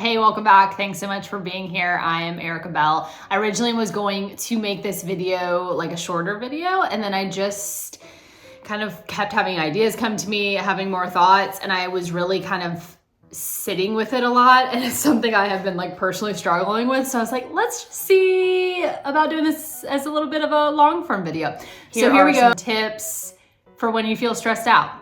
Hey, welcome back. Thanks so much for being here. I am Erika Bell. I originally was going to make this video like a shorter video, and then I just kind of kept having ideas come to me, having more thoughts, and I was really kind of sitting with it a lot, and it's something I have been like personally struggling with. So I was like, let's just see about doing this as a little bit of a long form video. So here we go. Some tips for when you feel stressed out.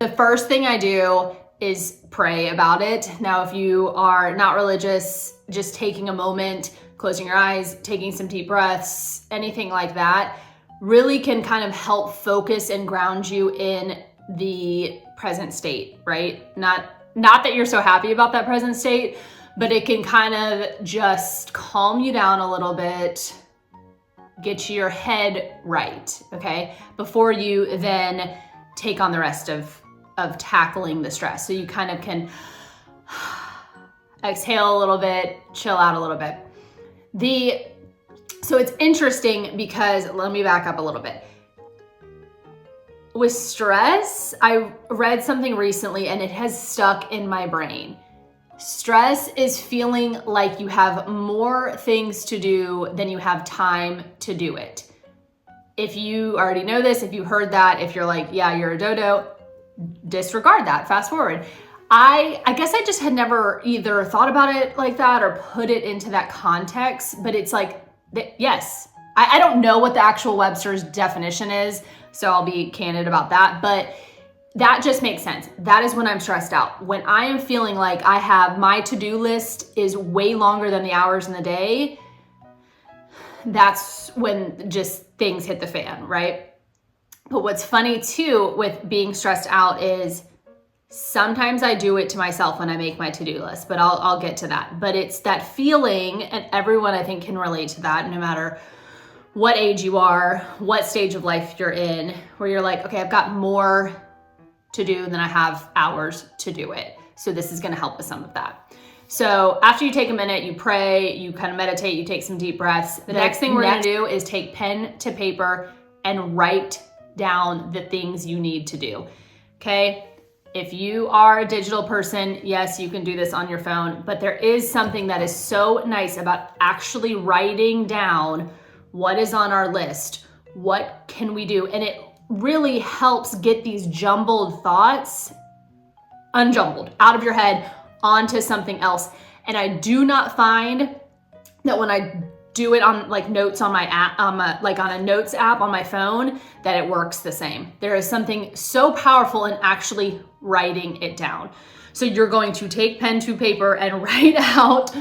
The first thing I do is pray about it. Now, if you are not religious, just taking a moment, closing your eyes, taking some deep breaths, anything like that, really can kind of help focus and ground you in the present state, right? Not that you're so happy about that present state, but it can kind of just calm you down a little bit, get your head right, okay? Before you then take on the rest of tackling the stress. So you kind of can exhale a little bit, chill out a little bit. So it's interesting because, let me back up a little bit. With stress, I read something recently and it has stuck in my brain. Stress is feeling like you have more things to do than you have time to do it. If you already know this, if you heard that, if you're like, yeah, you're a dodo, disregard that, fast forward. I guess I just had never either thought about it like that or put it into that context, but it's like, yes, I don't know what the actual Webster's definition is, so I'll be candid about that, but that just makes sense. That is when I'm stressed out. When I am feeling like I have my to-do list is way longer than the hours in the day, that's when just things hit the fan, right? But what's funny too with being stressed out is sometimes I do it to myself when I make my to-do list, but I'll get to that. But it's that feeling, and everyone I think can relate to that no matter what age you are, what stage of life you're in, where you're like, okay, I've got more to do than I have hours to do it. So this is gonna help with some of that. So after you take a minute, you pray, you kind of meditate, you take some deep breaths. The next thing we're gonna do is take pen to paper and write down the things you need to do, okay? If you are a digital person, yes, you can do this on your phone, but there is something that is so nice about actually writing down what is on our list, what can we do, and it really helps get these jumbled thoughts unjumbled out of your head onto something else. And I do not find that when I do it on like notes on my app, like on a notes app on my phone, that it works the same. There is something so powerful in actually writing it down. So you're going to take pen to paper and write out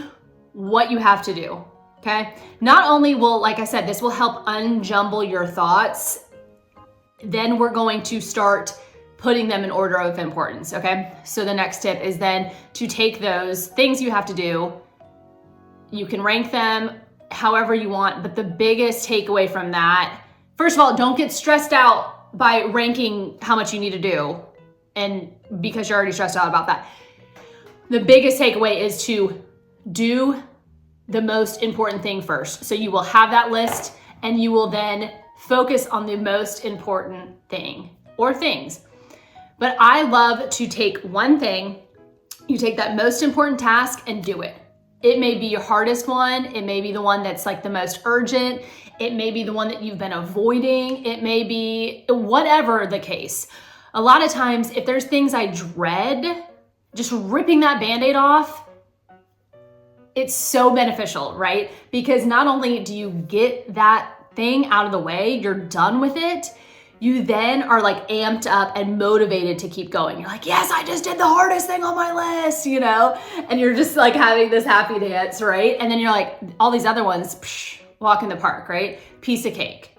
what you have to do, okay? Not only will, like I said, this will help unjumble your thoughts, then we're going to start putting them in order of importance, okay? So the next tip is then to take those things you have to do, you can rank them however you want, but the biggest takeaway from that, first of all, don't get stressed out by ranking how much you need to do, and because you're already stressed out about that. The biggest takeaway is to do the most important thing first. So you will have that list and you will then focus on the most important thing or things. But I love to take one thing, you take that most important task and do it. It may be your hardest one. It may be the one that's like the most urgent. It may be the one that you've been avoiding. It may be whatever the case. A lot of times, if there's things I dread, just ripping that Band-Aid off, it's so beneficial, right? Because not only do you get that thing out of the way, you're done with it, you then are like amped up and motivated to keep going. You're like, yes, I just did the hardest thing on my list, you know? And you're just like having this happy dance, right? And then you're like, all these other ones, walk in the park, right? Piece of cake.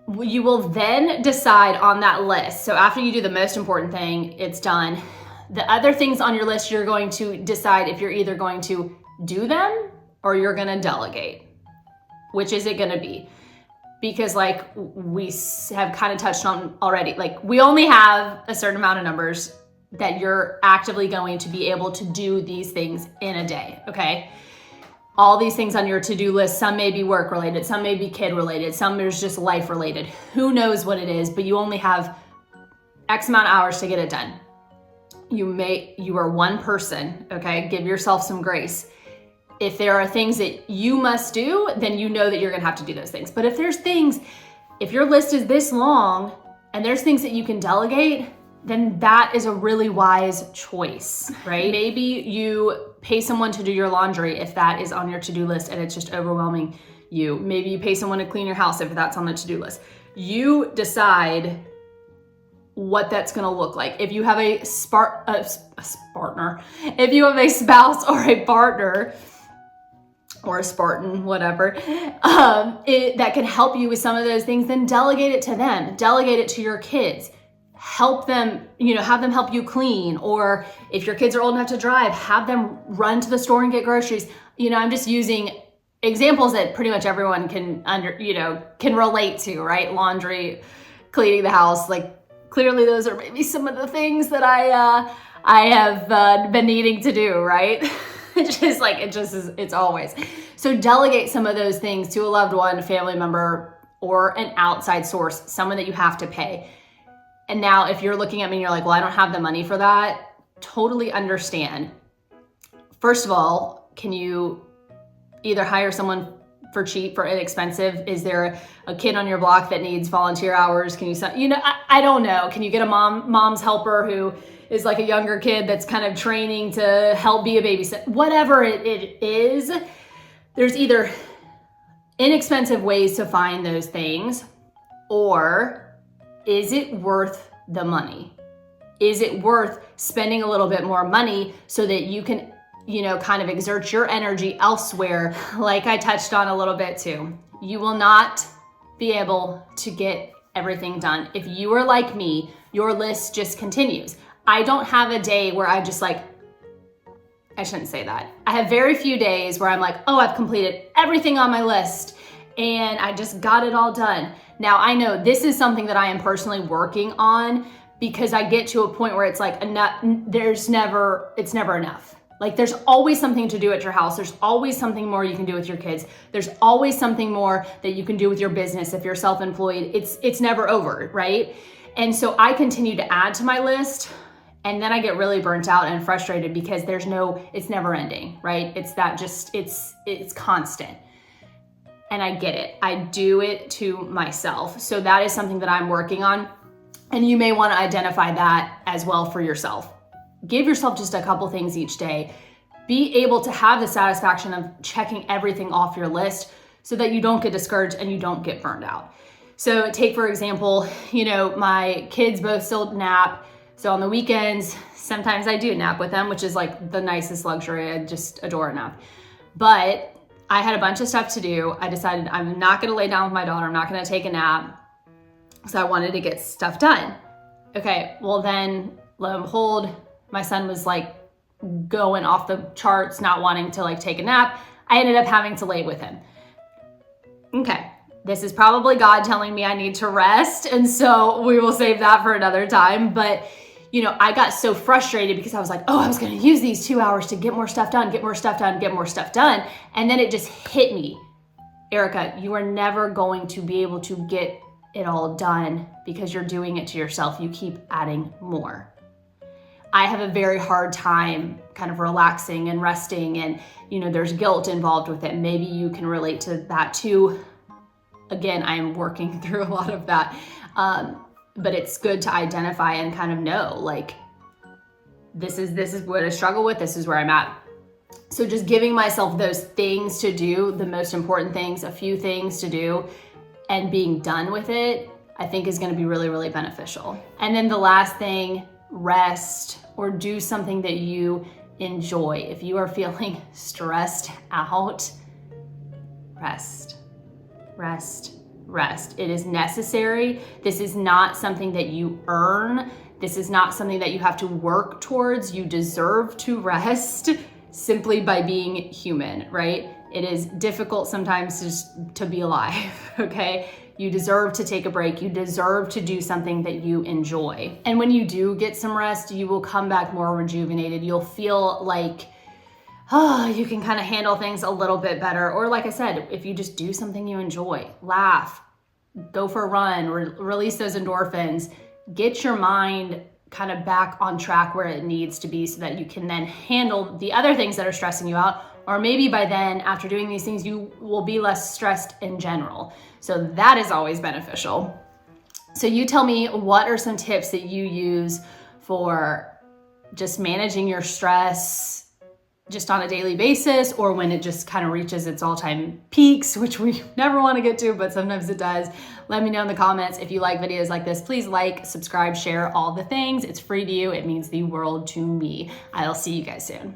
You will then decide on that list. So after you do the most important thing, it's done. The other things on your list, you're going to decide if you're either going to do them or you're going to delegate. Which is it going to be? Because like we have kind of touched on already, like we only have a certain amount of numbers that you're actively going to be able to do these things in a day, okay? All these things on your to-do list, some may be work related, some may be kid related, some is just life related. Who knows what it is, but you only have X amount of hours to get it done. You are one person, okay? Give yourself some grace. If there are things that you must do, then you know that you're gonna have to do those things. But if there's things, if your list is this long and there's things that you can delegate, then that is a really wise choice, right? Maybe you pay someone to do your laundry if that is on your to-do list and it's just overwhelming you. Maybe you pay someone to clean your house if that's on the to-do list. You decide what that's gonna look like. If you have a partner, if you have a spouse or a partner, or a Spartan, whatever, that can help you with some of those things, then delegate it to them. Delegate it to your kids. Help them, have them help you clean. Or if your kids are old enough to drive, have them run to the store and get groceries. I'm just using examples that pretty much everyone can relate to, right? Laundry, cleaning the house. Like, clearly those are maybe some of the things that I have been needing to do, right? It's always. So delegate some of those things to a loved one, a family member, or an outside source, someone that you have to pay. And now if you're looking at me and you're like, well, I don't have the money for that, totally understand. First of all, can you either hire someone for cheap, for inexpensive? Is there a kid on your block that needs volunteer hours? Can you, I don't know. Can you get a mom's helper who is like a younger kid that's kind of training to help be a babysitter? Whatever it is, there's either inexpensive ways to find those things, or is it worth the money? Is it worth spending a little bit more money so that you can, kind of exert your energy elsewhere? Like I touched on a little bit too, you will not be able to get everything done. If you are like me, your list just continues. I don't have a day where I shouldn't say that. I have very few days where I'm like, oh, I've completed everything on my list and I just got it all done. Now I know this is something that I am personally working on, because I get to a point where it's like, it's never enough. Like, there's always something to do at your house. There's always something more you can do with your kids. There's always something more that you can do with your business. If you're self-employed, it's never over, right? And so I continue to add to my list, and then I get really burnt out and frustrated because it's never ending, right? It's constant. And I get it. I do it to myself. So that is something that I'm working on. And you may want to identify that as well for yourself. Give yourself just a couple things each day. Be able to have the satisfaction of checking everything off your list so that you don't get discouraged and you don't get burned out. So take, for example, my kids both still nap. So on the weekends, sometimes I do nap with them, which is like the nicest luxury. I just adore a nap. But I had a bunch of stuff to do. I decided I'm not going to lay down with my daughter. I'm not going to take a nap. So I wanted to get stuff done. Okay, well then, lo and behold, my son was like going off the charts, not wanting to like take a nap. I ended up having to lay with him. Okay, this is probably God telling me I need to rest. And so we will save that for another time. But I got so frustrated because I was like, oh, I was going to use these 2 hours to get more stuff done. And then it just hit me. Erika, you are never going to be able to get it all done because you're doing it to yourself. You keep adding more. I have a very hard time kind of relaxing and resting, and there's guilt involved with it. Maybe you can relate to that too. Again, I am working through a lot of that. But it's good to identify and kind of know, like, this is what I struggle with. This is where I'm at. So just giving myself those things to do, the most important things, a few things to do, and being done with it, I think is going to be really, really beneficial. And then the last thing, rest or do something that you enjoy. If you are feeling stressed out, rest. It is necessary. This is not something that you earn. This is not something that you have to work towards. You deserve to rest simply by being human, right? It is difficult sometimes just to be alive, okay? You deserve to take a break. You deserve to do something that you enjoy. And when you do get some rest, you will come back more rejuvenated. You'll feel like, you can kind of handle things a little bit better. Or like I said, if you just do something you enjoy, laugh, go for a run, release those endorphins, get your mind kind of back on track where it needs to be so that you can then handle the other things that are stressing you out. Or maybe by then, after doing these things, you will be less stressed in general. So that is always beneficial. So you tell me, what are some tips that you use for just managing your stress just on a daily basis, or when it just kind of reaches its all-time peaks, which we never want to get to, but sometimes it does. Let me know in the comments. If you like videos like this, please like, subscribe, share, all the things. It's free to you. It means the world to me. I'll see you guys soon.